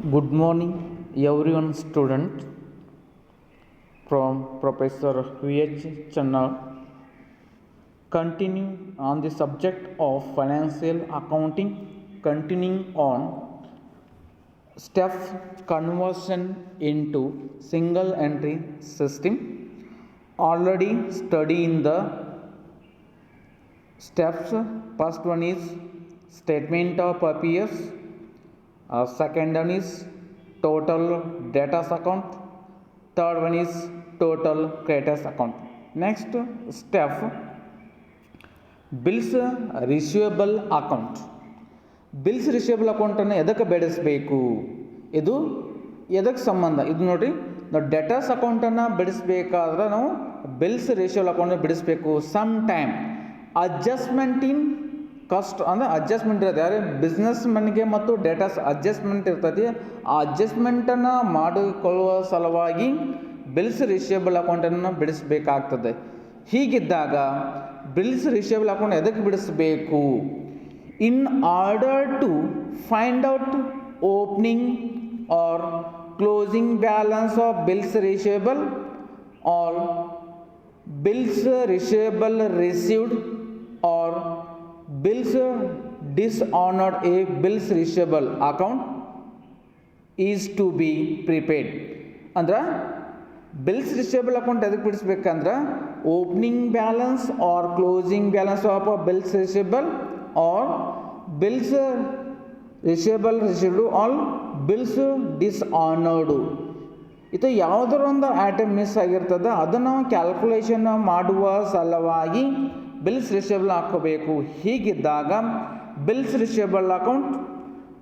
Good morning, everyone, student from Professor V.H. Channa. Continue on the subject of financial accounting, continuing on step conversion into single entry system. Already studying the steps. First one is statement of purpose. Second one is total debtors account. Third one is total creditors account. Next step, bills receivable account. Bills receivable ಅಕೌಂಟನ್ನು ಎದಕ್ಕೆ ಬೆಳೆಸಬೇಕು, ಇದು ಎದಕ್ಕೆ ಸಂಬಂಧ, ಇದು ನೋಡಿರಿ, ನಾವು debtors ಅಕೌಂಟನ್ನು ಬಿಡಿಸ್ಬೇಕಾದ್ರೆ ನಾವು ಬಿಲ್ಸ್ ರಿಸೀವಬಲ್ ಅಕೌಂಟನ್ನು ಬಿಡಿಸ್ಬೇಕು. Some time adjustment in cost ಅಂದರೆ ಅಡ್ಜಸ್ಟ್ಮೆಂಟ್ ಇರುತ್ತೆ, ಯಾರು ಬಿಸ್ನೆಸ್ ಮನ್ಗೆ ಮತ್ತು ಡೇಟಾಸ್ ಅಡ್ಜಸ್ಟ್ಮೆಂಟ್ ಇರ್ತೈತಿ. ಆ ಅಡ್ಜಸ್ಟ್ಮೆಂಟನ್ನು ಮಾಡಿಕೊಳ್ಳುವ ಸಲುವಾಗಿ ಬಿಲ್ಸ್ ರಿಸೀವಬಲ್ ಅಕೌಂಟನ್ನು ಬಿಡಿಸಬೇಕಾಗ್ತದೆ. ಹೀಗಿದ್ದಾಗ ಬಿಲ್ಸ್ ರಿಸೀವಬಲ್ ಅಕೌಂಟ್ ಎದಕ್ಕೆ ಬಿಡಿಸಬೇಕು? In order to find out opening or closing balance of bills receivable or bills receivable received or bills dishonored, a bills receivable account is to be prepaid. ಅಂದ್ರೆ bills receivable account ಎದಕ್ಕೆ ಬಿಡಿಸ್ಬೇಕಂದ್ರೆ opening balance or closing balance of bills receivable or bills receivable received all bills dishonoured. ಇದು ಯಾವುದರ ಒಂದು item miss ಆಗಿರ್ತದೆ ಅದನ್ನು calculation ಮಾಡುವ ಸಲುವಾಗಿ ಬಿಲ್ಸ್ ರಿಸೀವಬಲ್ ಹಾಕೋಬೇಕು. ಹೀಗಿದ್ದಾಗ bills receivable account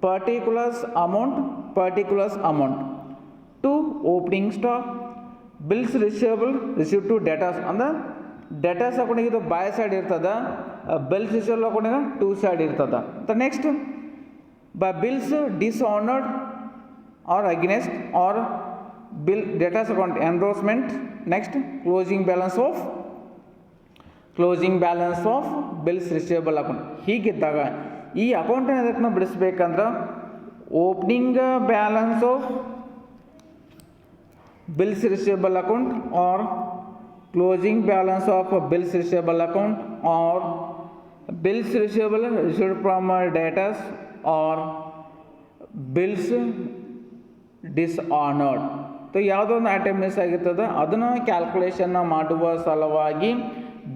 particulars amount to opening stock, bills receivable receive to debtors ಅಂದ್ರೆ ಡೇಟಾಸ್ ಅಕೌಂಟಿಗೆ ಇದು ಬೈ ಸೈಡ್ ಇರ್ತದೆ, ಬಿಲ್ಸ್ ರಿಸೀವಬಲ್ ಅಕೌಂಟಿಗೆ ಟೂ ಸೈಡ್ ಇರ್ತದೆ. Next by bills dishonoured or against or bill debtors account enrolment. Next closing balance of bills receivable account. ಹೀಗಿದ್ದಾಗ ಈ ಅಕೌಂಟನ್ನು ಎದಕ್ಕೆ ನಾವು ಬಿಡಿಸ್ಬೇಕಂದ್ರೆ opening balance of bills receivable account or closing balance of bills receivable account or bills receivable received from debtors or bills dishonoured. ಯಾವುದೋ ಒಂದು item miss ಆಗಿರ್ತದೆ ಅದನ್ನು ಕ್ಯಾಲ್ಕುಲೇಷನ್ ಮಾಡುವ ಸಲುವಾಗಿ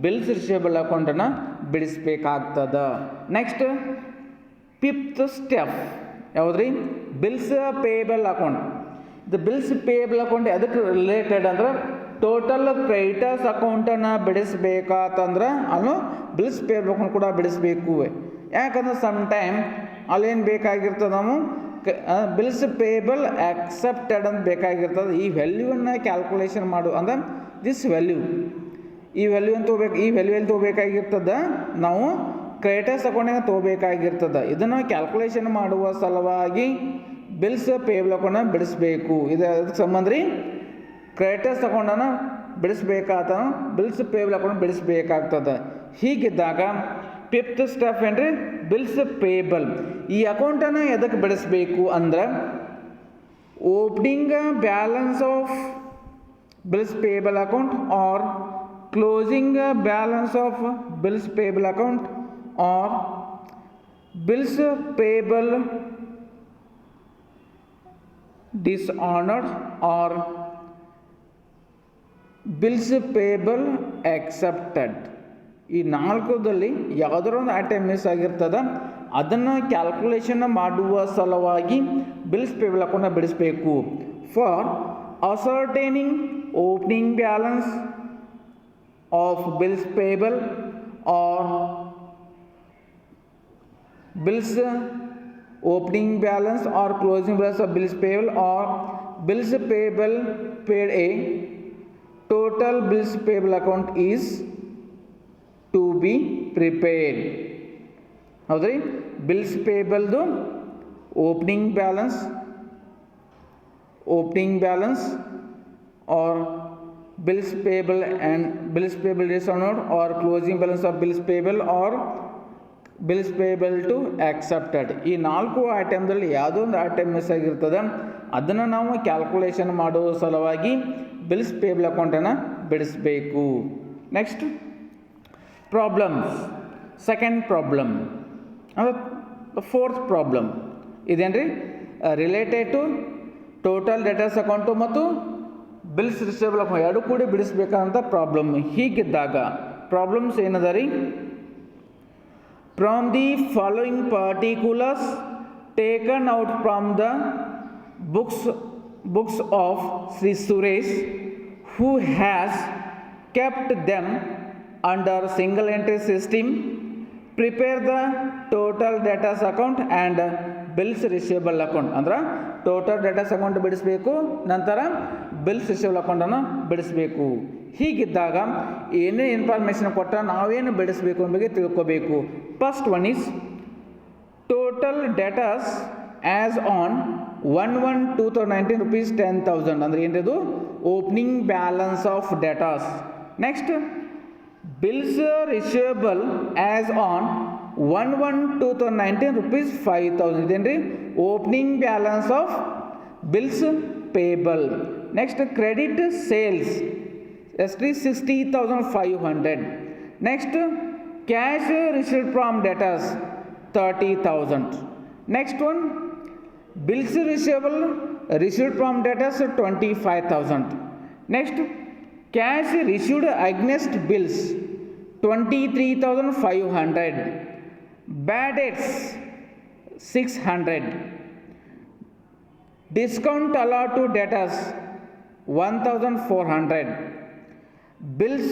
ಬಿಲ್ಸ್ ರಿಸೀವಬಲ್ ಅಕೌಂಟನ್ನು ಬಿಡಿಸ್ಬೇಕಾಗ್ತದೆ. ನೆಕ್ಸ್ಟ್ ಫಿಫ್ತ್ ಸ್ಟೆಪ್ ಯಾವುದ್ರಿ? Bills payable account. ಇದು bills payable account ಅದಕ್ಕೆ ರಿಲೇಟೆಡ್ ಅಂದ್ರೆ ಟೋಟಲ್ ಕ್ರೆಡಿಟರ್ಸ್ ಅಕೌಂಟನ್ನು ಬಿಡಿಸ್ಬೇಕಾತಂದ್ರೆ ಅಲ್ಲೂ ಬಿಲ್ಸ್ ಪೇಯಬಲ್ ಅಕೌಂಟ್ ಕೂಡ ಬಿಡಿಸ್ಬೇಕು. ಯಾಕಂದ್ರೆ ಸಮ್ ಟೈಮ್ ಅಲ್ಲೇನು ಬೇಕಾಗಿರ್ತದೆ, ನಾವು ಬಿಲ್ಸ್ ಪೇಯಬಲ್ ಆಕ್ಸೆಪ್ಟೆಡ್ ಅಂತ ಬೇಕಾಗಿರ್ತದೆ. ಈ ವ್ಯಾಲ್ಯೂವನ್ನು ಕ್ಯಾಲ್ಕುಲೇಷನ್ ಮಾಡು ಅಂದ್ರೆ ದಿಸ್ ವ್ಯಾಲ್ಯೂ ಈ ವ್ಯಾಲ್ಯೂ ಅಂತ ತೊಗೋಬೇಕು. ಈ ವ್ಯಾಲ್ಯೂ ಎಲ್ಲಿ ತೊಗೋಬೇಕಾಗಿರ್ತದೆ, ನಾವು ಕ್ರೆಡಿಟರ್ಸ್ ಅಕೌಂಟಿಗೆ ತೊಗೋಬೇಕಾಗಿರ್ತದೆ. ಇದನ್ನು ಕ್ಯಾಲ್ಕುಲೇಷನ್ ಮಾಡುವ ಸಲುವಾಗಿ ಬಿಲ್ಸ್ ಪೇಯಬಲ್ ಅಕೌಂಟನ್ನು ಬಿಡಿಸ್ಬೇಕು. ಇದು ಅದಕ್ಕೆ ಸಂಬಂಧ ರೀ ಕ್ರೆಡಿಟರ್ಸ್ ಅಕೌಂಟನ್ನು ಬಿಡಿಸ್ಬೇಕಾದ ಬಿಲ್ಸ್ ಪೇಯಬಲ್ ಅಕೌಂಟ್ ಬಿಡಿಸ್ಬೇಕಾಗ್ತದೆ. ಹೀಗಿದ್ದಾಗ ಫಿಫ್ತ್ ಸ್ಟೆಪ್ ಏನ್ರಿ? Bills payable. ಈ ಅಕೌಂಟನ್ನು ಎದಕ್ಕೆ ಬಿಡಿಸ್ಬೇಕು ಅಂದ್ರೆ opening balance of bills payable account or closing balance of bills payable account or bills payable dishonored or bills payable accepted. ಈ ನಾಲ್ಕರಲ್ಲಿ ಯಾವುದರ ಒಂದು ಐಟಮ್ ಮಿಸ್ ಆಗಿರ್ತದೆ ಅದನ್ನು ಕ್ಯಾಲ್ಕುಲೇಷನ್ ಮಾಡುವ ಸಲುವಾಗಿ ಬಿಲ್ಸ್ ಪೇಯಬಲ್ ಅಕೌಂಟ್ನ ಬಿಡಿಸಬೇಕು. For ascertaining opening balance of bills payable or bills opening balance or closing balance of bills payable or bills payable paid, a total bills payable account is to be prepared. ಹೌದ್ರಿ, bills ಪೇಯಬಲ್ದು opening balance or bills payable and bills payable dishonored or closing balance of bills payable or bills payable to accepted. ಈ 4 ಐಟಮ್ದಲ್ಲಿ ಯಾವುದೋ ಒಂದು item miss ಆಗಿರ್ತದೆ, ಅದನ್ನು ನಾವು calculation ಮಾಡುವ ಸಲುವಾಗಿ ಬಿಲ್ಸ್ ಪೇಬಲ್ ಅಕೌಂಟನ್ನು ಬಿಡಿಸಬೇಕು. Next problems. ಸೆಕೆಂಡ್ ಪ್ರಾಬ್ಲಮ್ ಅಂದರೆ ಫೋರ್ತ್ ಪ್ರಾಬ್ಲಮ್ ಇದೇನ್ರಿ, related to total debtors account ಮತ್ತು ಬಿಲ್ಸ್ ರಿಸೀವಬಲ್ ಅಕೌಂಟ್ ಎರಡು ಕೂಡಿ ಬಿಡಿಸ್ಬೇಕಂತ ಪ್ರಾಬ್ಲಮ್. ಹೀಗಿದ್ದಾಗ ಪ್ರಾಬ್ಲಮ್ಸ್ ಏನದ ರೀ, from the following particulars taken out from the books of Sri Suresh, who has kept them under single entry system, prepare the total debtors account and bills receivable account. ಅಂದ್ರೆ total datas account ಬಿಡಿಸಬೇಕು, ನಂತರ bills receivable ಅಕೌಂಟನ್ನು ಬಿಡಿಸಬೇಕು. ಹೀಗಿದ್ದಾಗ ಏನೇ information ಕೊಟ್ಟ ನಾವೇನು ಬಿಡಿಸಬೇಕು ಅನ್ನೋ ಬಗ್ಗೆ ತಿಳ್ಕೋಬೇಕು. First one is total debtors as on 1/1/2019 rupees 10,000 ಅಂದರೆ ಏನಿದು opening balance of debtors. Next bills receivable as on 1/1/2019 rupees 5,000 ಇದೇನ್ರಿ opening balance of bills payable. Next credit sales ಎಷ್ಟು 60,500. Next cash received from debtors 30,000. Next one bills receivable received from debtors 25,000. next cash received against bills 23,500. bad debts 600. discount allowed to debtors 1,400. bills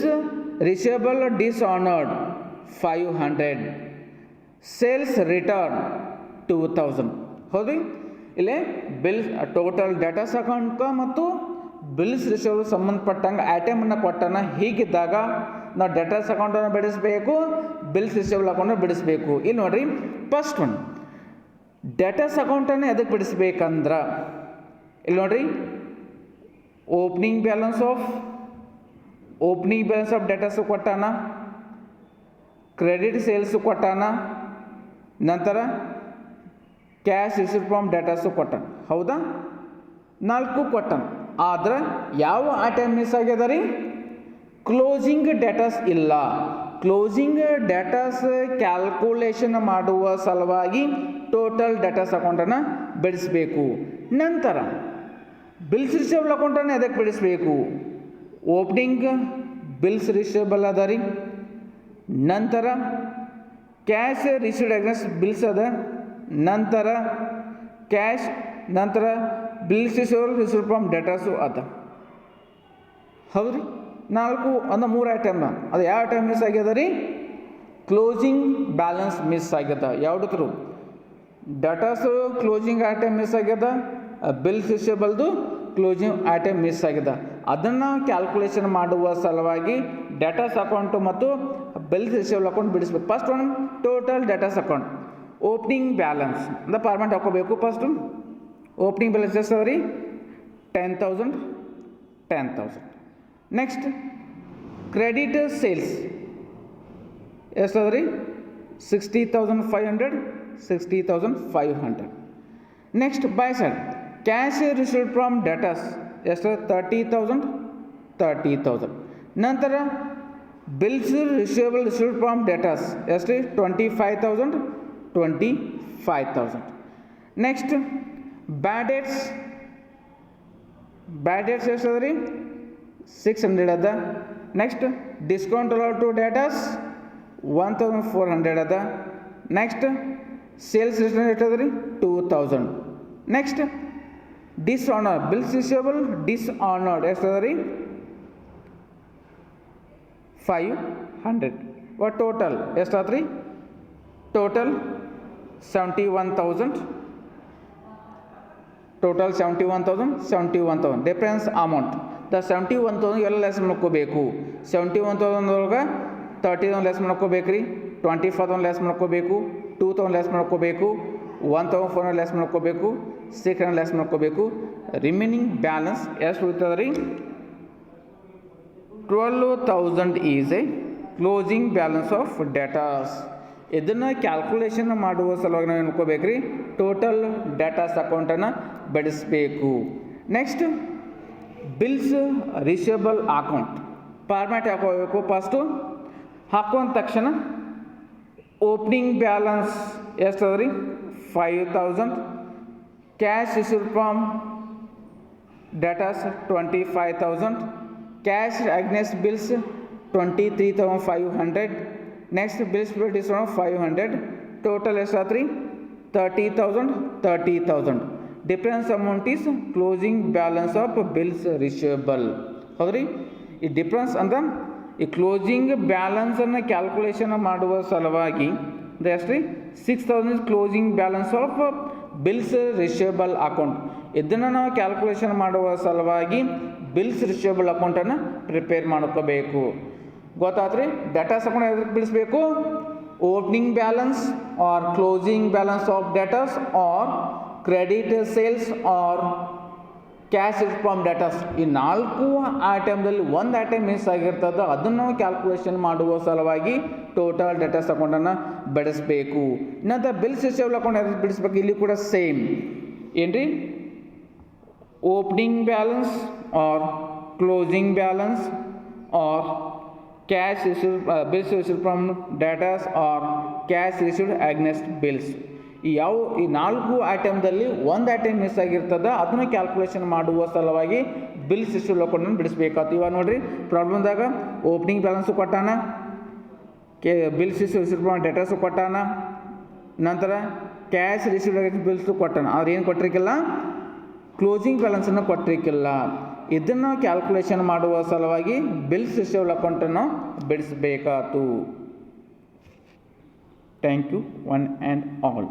receivable dishonored 500. sales return 2,000. ಹೌದು, ಇಲ್ಲಿ bills total datas account ಮತ್ತು bills receivable ಸಂಬಂಧಪಟ್ಟಂಗೆ ಐಟಮನ್ನು ಕೊಟ್ಟಾನ. ಹೀಗಿದ್ದಾಗ ನಾವು datas ಅಕೌಂಟನ್ನು ಬಿಡಿಸಬೇಕು, bills receivable ಅಕೌಂಟನ್ನು ಬಿಡಿಸಬೇಕು. ಇಲ್ಲಿ ನೋಡಿರಿ, ಫಸ್ಟ್ ಒನ್ ಡೇಟಾಸ್ ಅಕೌಂಟನ್ನು ಎದಕ್ಕೆ ಬಿಡಿಸ್ಬೇಕಂದ್ರೆ ಇಲ್ಲಿ ನೋಡಿರಿ, ಓಪನಿಂಗ್ ಬ್ಯಾಲೆನ್ಸ್ ಆಫ್ ಡೇಟಾಸು ಕೊಟ್ಟಾನ, ಕ್ರೆಡಿಟ್ ಸೇಲ್ಸು ಕೊಟ್ಟಾನ, ನಂತರ ಕ್ಯಾಶ್ ರಿಸೀವ್ಡ್ ಫ್ರಮ್ ಡೇಟಾಸು ಕೊಟ್ಟಾನ. ಹೌದಾ, 4 ಕೊಟ್ಟಾನ. ಆದ್ರೆ ಯಾವ ಐಟಮ್ ಮಿಸ್ ಆಗ್ಯದ ರೀ, ಕ್ಲೋಸಿಂಗ್ ಡೇಟಾಸ್ ಇಲ್ಲ. ಕ್ಲೋಸಿಂಗ್ ಡೇಟಾಸ್ ಕ್ಯಾಲ್ಕುಲೇಷನ್ ಮಾಡುವ ಸಲುವಾಗಿ ಟೋಟಲ್ ಡೇಟಾಸ್ ಅಕೌಂಟನ್ನು ಬಿಡಿಸಬೇಕು. ನಂತರ ಬಿಲ್ಸ್ ರಿಸೀವಬಲ್ ಅಕೌಂಟನ್ನು ಎದಕ್ಕೆ ಬಿಡಿಸಬೇಕು, ಓಪನಿಂಗ್ ಬಿಲ್ಸ್ ರಿಸೀವಬಲ್ ಅದ ರೀ, ನಂತರ ಕ್ಯಾಶ್ ರಿಸೀವ್ಡ್ ಅಗೇನ್ಸ್ಟ್ ಬಿಲ್ಸ್ ಅದ, ನಂತರ ಕ್ಯಾಶ್, ನಂತರ ಬಿಲ್ಸ್ ರಿಸೀವ್ಡ್ ಫ್ರಮ್ ಡೇಟಾಸು ಅದ. ಹೌದು ರೀ, 4 ಅಂದ್ರೆ 3 ಐಟಮ್. ಅದು ಯಾವ ಐಟಮ್ ಮಿಸ್ ಆಗ್ಯದ ರೀ, ಕ್ಲೋಸಿಂಗ್ ಬ್ಯಾಲೆನ್ಸ್ ಮಿಸ್ ಆಗ್ಯದ. ಯಾವುದಕ್ಕೂ ಡೇಟಾಸು ಕ್ಲೋಸಿಂಗ್ ಐಟಮ್ ಮಿಸ್ ಆಗ್ಯದ, ಬಿಲ್ಸ್ ರಿಸೀವಬಲ್ದು ಕ್ಲೋಸಿಂಗ್ ಐಟಮ್ ಮಿಸ್ ಆಗ್ಯದ. ಅದನ್ನು ಕ್ಯಾಲ್ಕುಲೇಷನ್ ಮಾಡುವ ಸಲುವಾಗಿ ಡೇಟಾಸ್ ಅಕೌಂಟು ಮತ್ತು ಬಿಲ್ಸ್ ರಿಸೀವಬಲ್ ಅಕೌಂಟ್ ಬಿಡಿಸ್ಬೇಕು. First one total datas account opening balance ಅಂದ್ರೆ ಫಾರ್ಮೆಟ್ ಹಾಕೋಬೇಕು. ಫಸ್ಟು ಓಪನಿಂಗ್ ಬ್ಯಾಲೆನ್ಸ್ ಎಷ್ಟು ಅದ ರೀ, 10,000. ನೆಕ್ಸ್ಟ್ ಕ್ರೆಡಿಟ್ ಸೇಲ್ಸ್ ಎಷ್ಟು ಅದ ರೀ, 60,500. Next by side cash received from datas ಎಷ್ಟು 30,000. ನಂತರ ಬಿಲ್ಸ್ ರಿಸೀವ್ಡ್ ಫ್ರಮ್ ಡೇಟಾಸ್ ಎಷ್ಟು 25,000. ನೆಕ್ಸ್ಟ್ ಬ್ಯಾಡ್ ಡೇಟ್ಸ್ ಎಷ್ಟು ಅದ ರೀ 600 ಅದ. Next discount allowed to debtors 1,400 ಅದ. ನೆಕ್ಸ್ಟ್ ಸೇಲ್ಸ್ ರಿಟರ್ನ್ ಎಷ್ಟು ಅದ ರೀ 2,000. Next dishonour bills receivable dishonoured ಎಷ್ಟು ಅದ ರೀ 500. ಒಟ್ಟು ಟೋಟಲ್ ಎಷ್ಟು ಆತು ರೀ, total 71,000. Total 71,000. Difference amount the 71,000 ಎಲ್ಲ ಲೆಸ್ ಮಾಡ್ಕೋಬೇಕು. 71,000 ಒಳಗೆ 30,000 ಲೆಸ್ ಮಾಡ್ಕೋಬೇಕು ರೀ, 25,000 ಲೆಸ್ ಮಾಡ್ಕೋಬೇಕು, 2,000 ಲೆಸ್ ಮಾಡ್ಕೋಬೇಕು, 1,400 ಲೆಸ್ ಮಾಡ್ಕೋಬೇಕು, 600 ಲೆಸ್ ಮಾಡ್ಕೋಬೇಕು. ರಿಮೈನಿಂಗ್ ಬ್ಯಾಲೆನ್ಸ್ ಎಷ್ಟು ಉಳಿತದ ರೀ 12,000 is A closing balance of datas. ಇದನ್ನು ಕ್ಯಾಲ್ಕುಲೇಷನ್ ಮಾಡುವ ಸಲುವಾಗಿ ನಾವು ಏನ್ಕೋಬೇಕು ರೀ, ಟೋಟಲ್ ಡೇಟಾಸ್ ಅಕೌಂಟನ್ನು ಬಿಡಿಸ್ಬೇಕು. Next bills receivable account format ಹಾಕೋಬೇಕು. ಫಸ್ಟು ಹಾಕುವಂಥ ತಕ್ಷಣ ಓಪನಿಂಗ್ ಬ್ಯಾಲೆನ್ಸ್ ಎಷ್ಟು ಅದ ರೀ, 5000. Cash received from datas 25,000. Cash against bills 23,500. Next bills paid is 500. Total ಎಷ್ಟು ಆಯ್ತು ರೀ, 30,000. Difference amount is closing balance of bills receivable. ಹೌದ್ರಿ, ಈ ಡಿಫ್ರೆನ್ಸ್ ಅಂದ್ರೆ ಈ ಕ್ಲೋಸಿಂಗ್ ಬ್ಯಾಲೆನ್ಸನ್ನು ಕ್ಯಾಲ್ಕುಲೇಷನ್ ಮಾಡುವ ಸಲುವಾಗಿ ಎಷ್ಟು ರೀ, 6,000 closing balance of bills receivable account. ಇದನ್ನು ನಾವು ಕ್ಯಾಲ್ಕುಲೇಷನ್ ಮಾಡುವ ಸಲುವಾಗಿ ಬಿಲ್ಸ್ ರಿಸೀವಬಲ್ ಅಕೌಂಟನ್ನು ಪ್ರಿಪೇರ್ ಮಾಡ್ಕೋಬೇಕು. ಗೊತ್ತಾತ್ರಿ, ಡೇಟಾಸ್ ಅಕೌಂಟ್ ಎದಕ್ಕೆ ಬಿಡಿಸ್ಬೇಕು, opening balance or closing balance of debtors or credit sales or cash from debtors. ಈ 4 ಐಟಮ್ದಲ್ಲಿ ಒಂದು ಐಟಮ್ ಮಿಸ್ ಆಗಿರ್ತದೆ, ಅದನ್ನು ನಾವು ಕ್ಯಾಲ್ಕುಲೇಷನ್ ಮಾಡುವ ಸಲುವಾಗಿ ಟೋಟಲ್ ಡೇಟಾಸ್ ಅಕೌಂಟನ್ನು ಬಿಡಿಸ್ಬೇಕು. ಇನ್ನಂತ ಬಿಲ್ಸ್ ರಿಸೀವಬಲ್ ಅಕೌಂಟ್ ಎದಕ್ಕೆ ಬಿಡಿಸ್ಬೇಕು, ಇಲ್ಲಿ ಕೂಡ ಸೇಮ್ ಏನ್ರಿ, opening balance or closing balance or cash receive bills receive from debtors or cash received against bills. ಈ 4 ಐಟಮ್ದಲ್ಲಿ ಒಂದು ಐಟಮ್ ಮಿಸ್ ಆಗಿರ್ತದೆ, ಅದನ್ನು ಕ್ಯಾಲ್ಕುಲೇಷನ್ ಮಾಡುವ ಸಲುವಾಗಿ ಬಿಲ್ಸ್ ರಿಸೀವಬಲ್ ಅಕೌಂಟನ್ನು ಬಿಡಿಸ್ಬೇಕಾಗ್ತದೆ. ಇವಾಗ ನೋಡಿರಿ ಪ್ರಾಬ್ಲಮ್ದಾಗ ಓಪನಿಂಗ್ ಬ್ಯಾಲೆನ್ಸು ಕೊಟ್ಟಾನ, ಬಿಲ್ಸ್ ರಿಸೀವ್ ಫ್ರಮ್ ಡೇಟಾಸು ಕೊಟ್ಟಾನ, ನಂತರ ಕ್ಯಾಶ್ ರಿಸೀವ್ಡ್ ಬಿಲ್ಸು ಕೊಟ್ಟಾನ. ಅವ್ರು ಏನು ಕೊಟ್ಟಿರ್ಕಿಲ್ಲ, ಕ್ಲೋಸಿಂಗ್ ಬ್ಯಾಲೆನ್ಸನ್ನು ಕೊಟ್ಟಿರ್ಕಿಲ್ಲ. ಇದನ್ನು ಕ್ಯಾಲ್ಕುಲೇಷನ್ ಮಾಡುವ ಸಲುವಾಗಿ ಬಿಲ್ಸ್ ರಿಸೀವಬಲ್ ಅಕೌಂಟನ್ನು ಬಿಡಿಸಬೇಕಾತು. Thank you one and all.